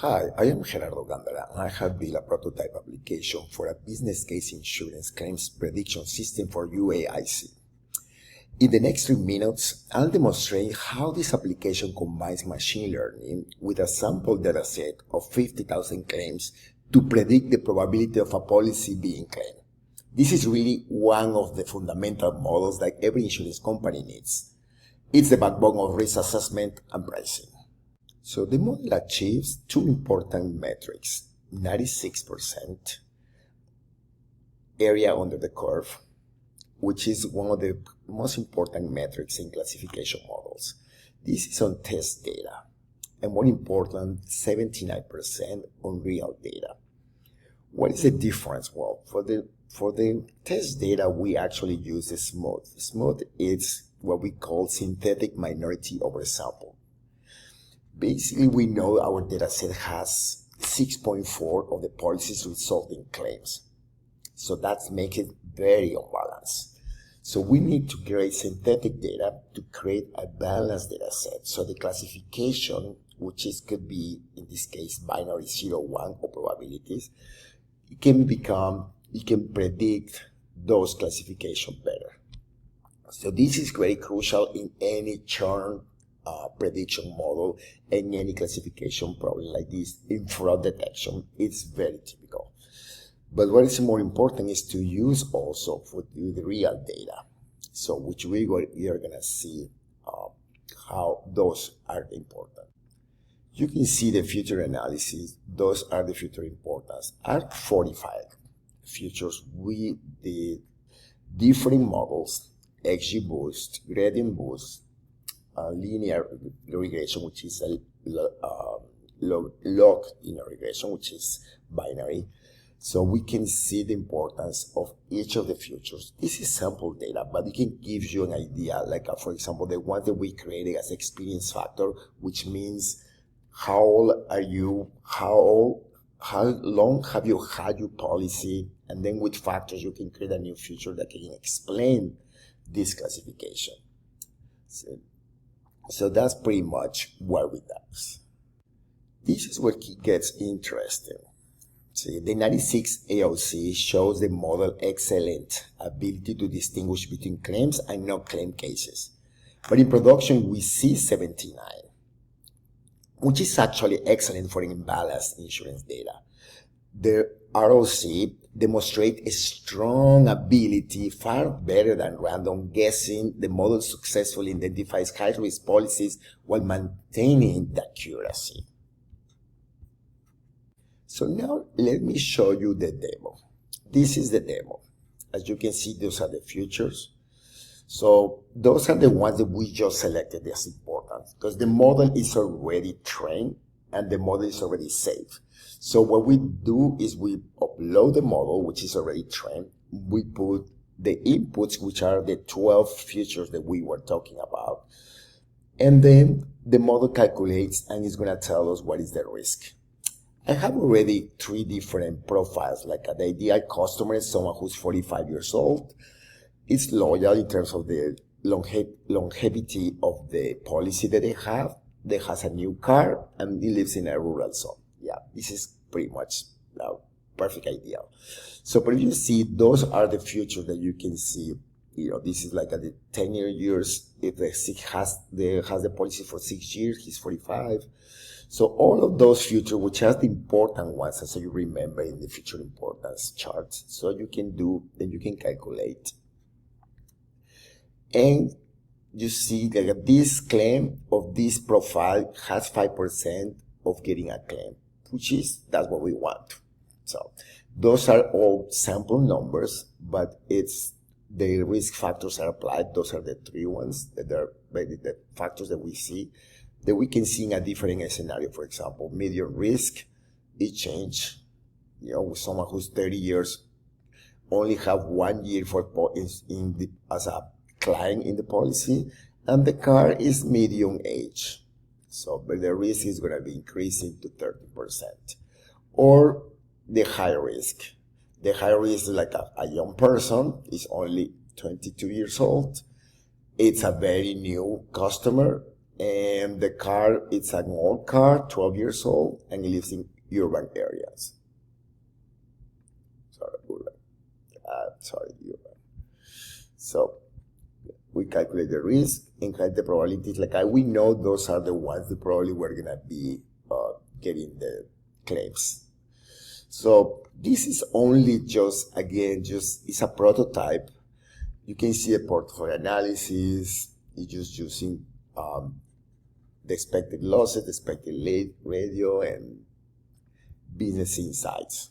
Hi, I am Gerardo Gandara, and I have built a prototype application for a business case insurance claims prediction system for UAIC. In the next 3 minutes, I'll demonstrate how this application combines machine learning with a sample dataset of 50,000 claims to predict the probability of a policy being claimed. This is really one of the fundamental models that every insurance company needs. It's the backbone of risk assessment and pricing. So the model achieves two important metrics: 96% area under the curve, which is one of the most important metrics in classification models. This is on test data, and more important, 79% on real data. What is the difference? Well, for the test data, we actually use smooth. Smooth is what we call synthetic minority oversample. Basically, we know our dataset has 6.4 of the policies result in claims. So that makes it very unbalanced. So we need to create synthetic data to create a balanced data set. So the classification, could be, in this case, binary 0, 1 or probabilities, it can predict those classifications better. So this is very crucial in any churn prediction model and any classification problem like this. In fraud detection, it's very typical. But what is more important is to use also for the real data, so which we are going to see how those are important. You can see the future analysis. Those are the future importance. Are 45 futures with the different models: XGBoost, gradient boost, linear regression, which is a log linear regression, which is binary. So we can see the importance of each of the futures. This is sample data, but it can give you an idea, like for example, the one that we created as experience factor, which means how old are you, how long have you had your policy, and then with factors you can create a new future that can explain this classification. So that's pretty much what we do. This is where it gets interesting. See, the 96 AOC shows the model excellent ability to distinguish between claims and non-claim cases. But in production, we see 79, which is actually excellent for imbalanced insurance data. The ROC demonstrate a strong ability, far better than random guessing. The model successfully identifies high-risk policies while maintaining the accuracy. So now let me show you the demo. This is the demo. As you can see, those are the futures. So those are the ones that we just selected as important because the model is already trained and the model is already safe. So what we do is we upload the model, which is already trained. We put the inputs, which are the 12 futures that we were talking about. And then the model calculates and is going to tell us what is the risk. I have already 3 different profiles, like an ideal customer is someone who's 45 years old. It's loyal in terms of the longevity of the policy that they have. They has a new car and he lives in a rural zone. Yeah, this is pretty much perfect ideal. So, but if you see, those are the futures that you can see. This is like at the 10 years. If the has the policy for 6 years, he's 45. So all of those futures, which are the important ones, as you remember in the future importance charts, so you can do, then you can calculate. And you see that this claim of this profile has 5% of getting a claim, that's what we want. So those are all sample numbers, but the risk factors are applied. Those are the 3 ones that are the factors that we see, that we can see in a different scenario. For example, medium risk, it change. With someone who's 30 years, only have 1 year as a client in the policy, and the car is medium age. So, but the risk is going to be increasing to 30%. Or the high risk. The high risk is like a young person, is only 22 years old. It's a very new customer. And the car, it's an old car, 12 years old, and it lives in urban areas. Urban. So we calculate the risk and calculate the probabilities. We know those are the ones that probably we're gonna be getting the claims. So this is only it's a prototype. You can see a portfolio analysis. It's just using the expected losses, the expected radio, and business insights.